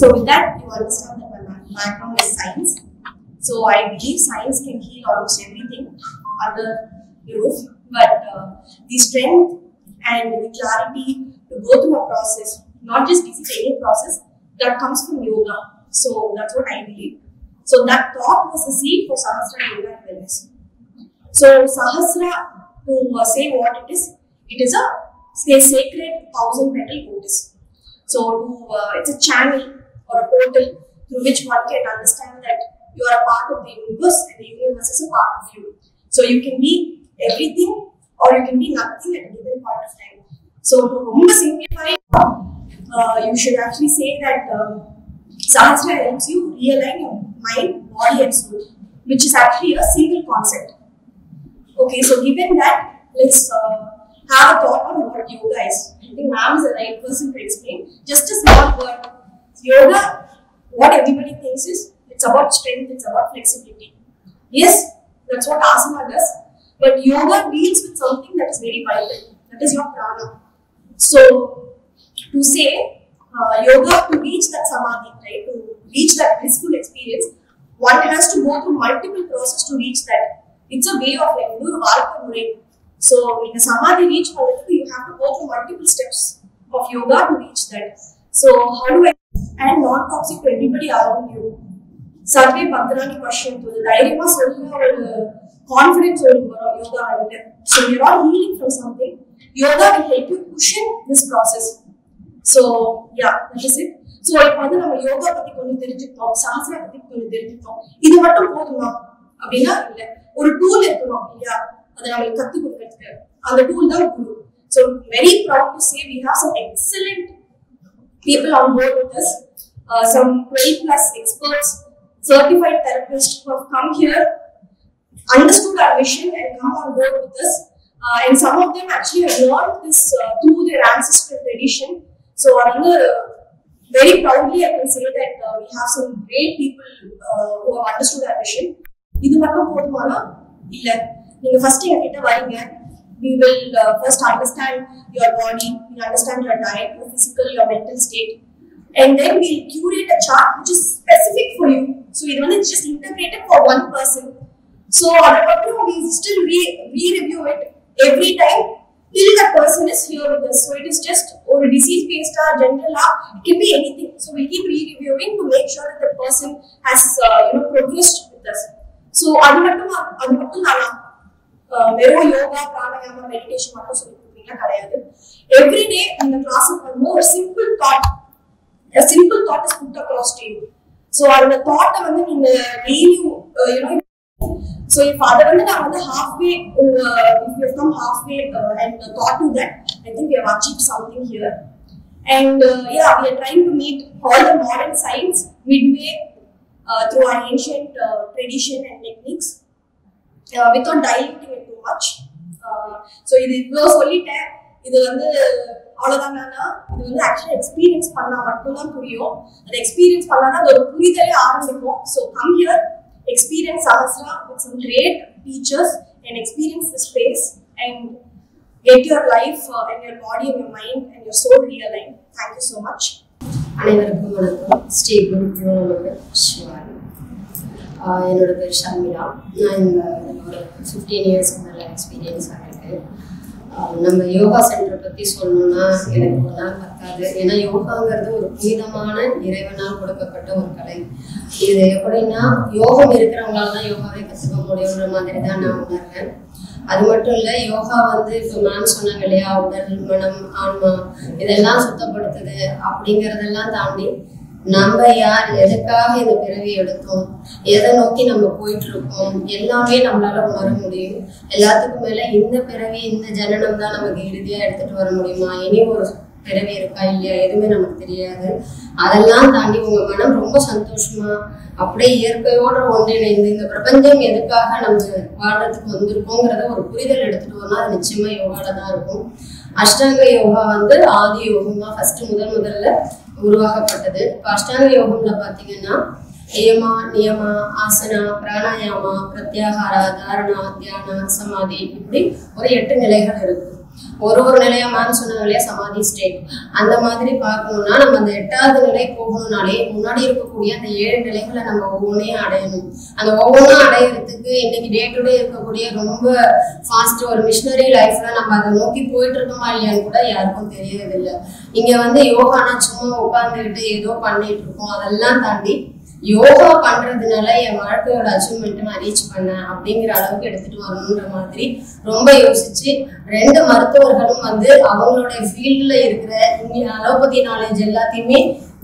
So with that, you understand that my background is science. So I believe science can heal almost everything under the roof. But the strength and the clarity to go through a process, not just any process, that comes from yoga. So that's what I believe. So that thought was the seed for Sahasra Yoga and Wellness. So Sahasra, to say what it is a sacred 1,000-petal goddess. So it's a channel or a portal through which one can understand that you are a part of the universe and the universe is a part of you. So you can be everything or you can be nothing at a given point of time. So to simplify, you should actually say that Sahasra helps you realign your mind, body and soul, which is actually a single concept. Okay, so given that, let's have a thought on what yoga is. I think ma'am is the right person to explain. Just a small word. Yoga, what everybody thinks is, it's about strength, it's about flexibility. Yes, that's what asana does. But yoga deals with something that is very vital. That is your prana. So, to say yoga, to reach that samadhi, right, to reach that blissful experience, one has to go through multiple processes to reach that. It's a way of like, so in a samadhi reach, you have to go through multiple steps of yoga to reach that. So how do I, and non-toxic to everybody around you. Sarve Bhadrani question to the Dairima Solha or confidence or yoga. So you're all healing from something. Yoga will help you cushion this process. So yeah, that is it. So if we have yoga patti konnu therinjukkom, sahasra patti konnu therinjukkom, idu mattum poduma appadina illa ஒரு tool இருக்கணும் இல்லையா, அதை நம்மளுக்கு கத்து கொடுக்கிறதுக்கு அந்த tool தான் குரு. So very proud to say we have some excellent people on board with us, some 12+ experts, certified therapists who have come here, understood our mission and come on board with us, and some of them actually have learned this through their ancestral tradition. So very proudly I can say that we have some great people who have understood our mission. இது மட்டும் போதுமானா இல்ல, நீங்க first என்கிட்ட வரீங்க, we will first understand your body, we understand your diet, your physical, your mental state, and then we'll curate a chart which is specific for you. So it is just integrated for one person. So we still re-review it every time till that person is here with us. So it is just or disease based or general, it can be anything. So we keep re-reviewing to make sure that the person has progressed with us. So அது மட்டும் நான் வெறும் யோகா பிராணாயாமம் meditation மட்டும் சொல்லி கொடுப்பீங்களா கிடையாது. Everyday இந்த கிளாஸுக்கு வந்து ஒரு simple thought is put across to you. So அந்த தாட்டை வந்து நீங்க டெய்லி ஸோ இப்போ அதை வந்து நான் வந்து halfway if you come halfway and thought to that, I think we have achieved something here. And yeah, we are trying to meet all the modern science midway through our ancient tradition and techniques without diluting it too much. So இது இவ்வளோ சொல்லிட்டேன், இது வந்து அவ்வளோதானா, இது வந்து ஆக்சுவலாக experience பண்ணால் மட்டும்தான் புரியும். அது எக்ஸ்பீரியன்ஸ் பண்ணால் அது ஒரு புரிதலே ஆரம்பிக்கும். So come here, experience Sahasra with some great teachers and experience the space and get your life and your body and your mind and your soul realigned. Thank you so much. அனைவருக்கும் வணக்கம். ஸ்ரீ குரு நமக சிவாய். என்னோட பேர் ஷர்மிளா. நான் இந்த ஒரு 15 years மேலே எக்ஸ்பீரியன்ஸ் ஆகிருக்கு. நம்ம யோகா சென்டரை பற்றி சொல்லணும்னா எனக்கு ஒரு நாள் பத்தாது. ஏன்னா யோகாங்கிறது ஒரு புனிதமான இறைவனால் கொடுக்கப்பட்ட ஒரு கலை. இது எப்படின்னா யோகம் இருக்கிறவங்களால தான் யோகாவே கற்றுக்க முடியுன்ற மாதிரி தான் நான் உணர்றேன். அது மட்டும் இல்லை, யோகா வந்து இப்போ நான் சொன்னாங்க இல்லையா, உடல் மனம் ஆன்மா இதெல்லாம் சுத்தப்படுத்துது. அப்படிங்கிறதெல்லாம் தாண்டி நம்ம யார், எதுக்காக இந்த பிறவி எடுத்தோம், எதை நோக்கி நம்ம போயிட்டு இருக்கோம், எல்லாமே நம்மளால உணர முடியும். எல்லாத்துக்கும் மேல இந்த பிறவி, இந்த ஜனனம் தான் நமக்கு இறுதியா எடுத்துட்டு வர முடியுமா, இனி ஒரு பிறவி இருக்கா இல்லையா, எதுவுமே நமக்கு தெரியாது. அதெல்லாம் தாண்டி உங்க மனம் ரொம்ப சந்தோஷமா அப்படியே இயற்கையோட ஒன்றிணைந்து இந்த பிரபஞ்சம் எதுக்காக நம்ம வாழ்றதுக்கு வந்திருக்கோங்கிறத ஒரு புரிதல் எடுத்துட்டு வரணும். அது நிச்சயமா யோகால தான் இருக்கும். அஷ்டாங்க யோகா வந்து ஆதி யோகமா ஃபர்ஸ்ட் முதல்ல உருவாக்கப்பட்டது. இப்போ அஷ்டாங்க யோகம்ல பாத்தீங்கன்னா யமா, நியமா, ஆசனா, பிராணாயாமா, பிரத்யாகாரா, தாரணா, தியானா, சமாதி, இப்படி ஒரு 8 நிலைகள் இருக்கு. ஒரு நிலையா மேம் சொன்னாங்க இல்லையா சமாதி ஸ்டேட், அந்த மாதிரி பார்க்கணும்னா நம்ம அந்த 8வது நிலை போகணும்னாலே முன்னாடி இருக்கக்கூடிய அந்த 7 நிலைகளை நம்ம ஒவ்வொன்றையும் அடையணும். அந்த ஒவ்வொன்றும் அடையிறதுக்கு இன்னைக்கு டே டு டே இருக்கக்கூடிய ரொம்ப ஃபாஸ்ட் ஒரு மிஷினரி லைஃப்ல நம்ம அதை நோக்கி போயிட்டு இருக்கோமா இல்லையான்னு கூட யாருக்கும் தெரியறதில்லை. இங்க யோகானா சும்மா உட்காந்துக்கிட்டு ஏதோ பண்ணிட்டு இருக்கோம். அதெல்லாம் தாண்டி யோகா பண்றதுனால என் வாழ்க்கையோட அச்சீவ்மெண்ட்டை நான் ரீச் பண்ணேன் அப்படிங்கிற அளவுக்கு எடுத்துட்டு வரணுன்ற மாதிரி ரொம்ப யோசிச்சு 2 மருத்துவர்களும் அவங்களுடைய ஃபீல்ட்ல இருக்கிற அலோபதி நாலேஜ் எல்லாத்தையுமே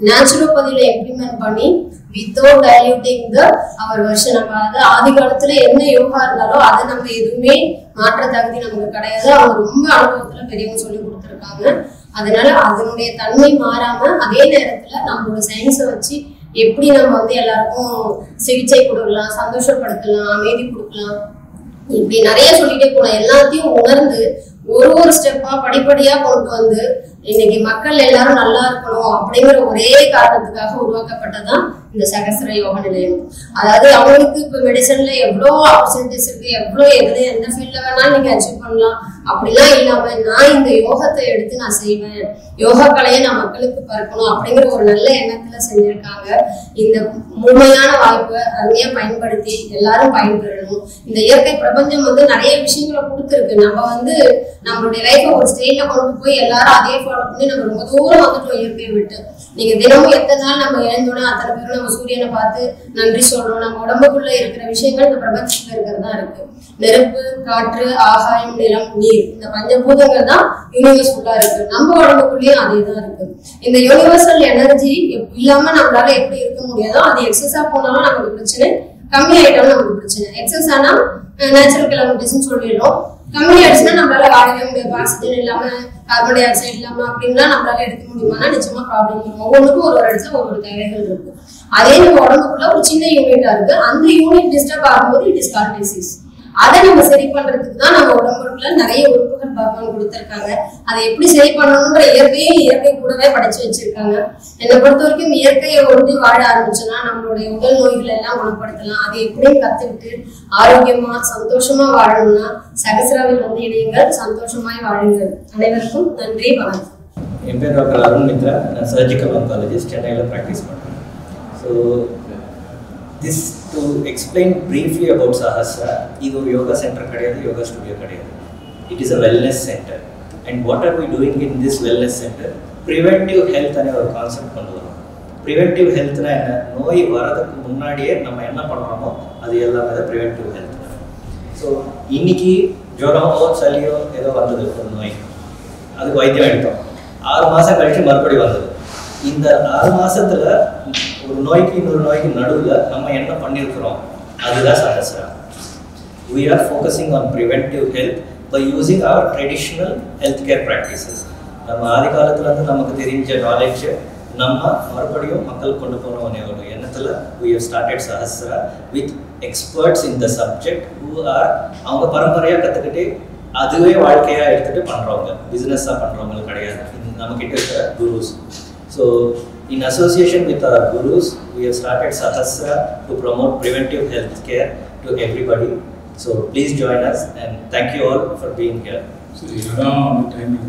நேச்சுரோபதியில இம்ப்ளிமெண்ட் பண்ணி வித்தவுட் டைல்யூட்டிங் அவர் வருஷம் நம்ம ஆதி காலத்துல என்ன யோகா இருந்தாலும் அதை நம்ம எதுவுமே மாற்ற தகுதி நமக்கு கிடையாது. அவங்க ரொம்ப அனுபவத்துல பெரியவங்க சொல்லி கொடுத்துருக்காங்க. அதனால அதனுடைய தன்மை மாறாம அதே நேரத்துல நம்மளோட சயின்ஸை வச்சு எப்படி நம்ம எல்லாருக்கும் சிகிச்சை கொடுக்கலாம், சந்தோஷப்படுத்தலாம், அமைதி கொடுக்கலாம், இப்படி நிறைய சொல்லிட்டே போலாம். எல்லாத்தையும் உணர்ந்து ஒரு ஸ்டெப்பா படிப்படியா கொண்டு இன்னைக்கு மக்கள் எல்லாரும் நல்லா இருக்கணும் அப்படிங்கிற ஒரே காரணத்துக்காக உருவாக்கப்பட்டதான் இந்த சகஸ்ர யோக நிலையம். அதாவது அவங்களுக்கு இப்ப மெடிசன்ல எவ்வளோ ஆப்பர்ச்சுனிட்டிஸ் இருக்கு, எவ்வளோ எந்த ஃபீல்ட்ல வேணாலும் நீங்க அச்சீவ் பண்ணலாம். அப்படிலாம் இல்லாம நான் இந்த யோகத்தை எடுத்து நான் செய்வேன், யோகா கலையை நான் மக்களுக்கு பரப்பணும் அப்படிங்கிற ஒரு நல்ல எண்ணத்துல செஞ்சிருக்காங்க. இந்த முழுமையான வாய்ப்பை அருமையா பயன்படுத்தி எல்லாரும் பயன்பெறணும். இந்த இயற்கை பிரபஞ்சம் நிறைய விஷயங்களை கொடுத்துருக்கு. நம்ம நம்மளுடைய லைஃப்பை ஒரு ஸ்டேஜ்ல கொண்டு போய் எல்லாரும் அதே ஃபாலோ பண்ணி நம்ம ரொம்ப தூரம் வந்துட்டோம் இயற்கையை விட்டு. நீங்க தினமும் எத்தனை நாள் நம்ம எழுந்தோன்னா அத்தனை பேரும் நம்ம சூரியனை பார்த்து நன்றி சொல்றோம். நம்ம உடம்புக்குள்ள இருக்கிற விஷயங்கள் இந்த பிரபஞ்சத்துல இருக்கிறதா இருக்கு. நெருப்பு, காற்று, ஆகாயம், நிலம், நீர், இந்த பஞ்சபூதங்கள் தான் யூனிவர்ஸ் ஃபுல்லா இருக்கு. நம்ம உடம்புக்குள்ளேயும் அதே தான் இருக்கு. இந்த யூனிவர்சல் எனர்ஜி இல்லாம நம்மளால எப்படி இருக்க முடியாதோ, அது எக்ஸஸா போனாலும் நமக்கு பிரச்சனை, கம்மி ஆயிட்டாலும் நமக்கு பிரச்சனை. எக்ஸஸ் ஆனா நேச்சுரல் கிலோமீட்டர்ஸ் சொல்லிடுறோம், கம்மி ஆயிடுச்சுன்னா நம்மளால வாழவே முடியாது. ஆக்சிஜன் இல்லாம, கார்பன் டை ஆக்சைடு இல்லாம அப்படின்லாம் நம்மளால எடுக்க முடியுமானா நிச்சயமா ப்ராப்ளம் இருக்கும். ஒவ்வொன்றுக்கும் ஒரு இடத்துல ஒரு தேவைகள் இருக்கு. அதே நம்ம உடம்புக்குள்ள ஒரு சின்ன யூனிட்டா இருக்கு. அந்த யூனிட் டிஸ்டர்ப் ஆகும்போது இட் இஸ் கால்ட் டிசீஸ். அதை நம்ம சரி பண்றதுக்கு தான் நம்ம உடம்புக்குள்ள நிறைய உறுப்புகள் பகவான் கொடுத்துருக்காங்க. அதை எப்படி சரி பண்ணணும்ன்ற இயற்கை கூடவே படைச்சு வச்சிருக்காங்க. என்னை பொறுத்த வரைக்கும் இயற்கையை ஒன்றி வாழ ஆரம்பிச்சோன்னா நம்மளுடைய உடல் நோய்கள் எல்லாம் குணப்படுத்தலாம். அதை எப்படியும் கத்துக்கிட்டு ஆரோக்கியமா சந்தோஷமா வாழணும்னா சகஸ்ராவில் இணையுங்கள், சந்தோஷமாய் வாழுங்கள். அனைவருக்கும் நன்றி, வணக்கம். என் பேர் டாக்டர் அருண் மித்ரா. நான் சர்ஜிக்கல் ஆன்காலஜிஸ்ட், சென்னையில் ப்ராக்டிஸ் பண்ணுறேன். So this to explain briefly about Sahasra, இது ஒரு யோகா சென்டர் கிடையாது, யோகா ஸ்டுடியோ கிடையாது. It is a wellness centre. And what are we doing in this wellness centre? Preventive health அనే ஒரு கான்செப்ட் கொண்டு வரும். ப்ரிவென்டிவ் ஹெல்த்னா என்ன? நோய் வரதுக்கு முன்னாடியே நம்ம என்ன பண்ணுறோமோ அது எல்லாமே தான் ப்ரிவென்டிவ் ஹெல்த். ஸோ இன்னைக்கு ஜுரமோ சளியோ ஏதோ வந்தது ஒரு நோய், அதுக்கு வைத்தியம் எடுத்தோம். 6 மாதம் கழிச்சு மறுபடியும் வந்தது. இந்த 6 மாதத்தில் ஒரு நோய்க்கு இன்னொரு நோய்க்கு நடுவில் நம்ம என்ன பண்ணியிருக்கிறோம் அதுதான் Sahasra. We are focusing on preventive health by using our traditional healthcare practices. நம்ம ஆதி காலத்துலேருந்து நமக்கு தெரிஞ்ச நாலேஜ் நம்ம மறுபடியும் மக்கள் கொண்டு போன ஒரு எண்ணத்தில் we have started Sahasra with experts in the subject who are அவங்க பரம்பரையாக கற்றுக்கிட்டு அதுவே வாழ்க்கையாக எடுத்துகிட்டு பண்ணுறவங்க, பிஸ்னஸாக பண்ணுறவங்க கிடையாது. நம்மக்கிட்ட இருக்கிற குருஸ். So in association with our gurus, we have started Sahasra to promote preventive health care to everybody. So please join us and thank you all for being here. So you know the timing.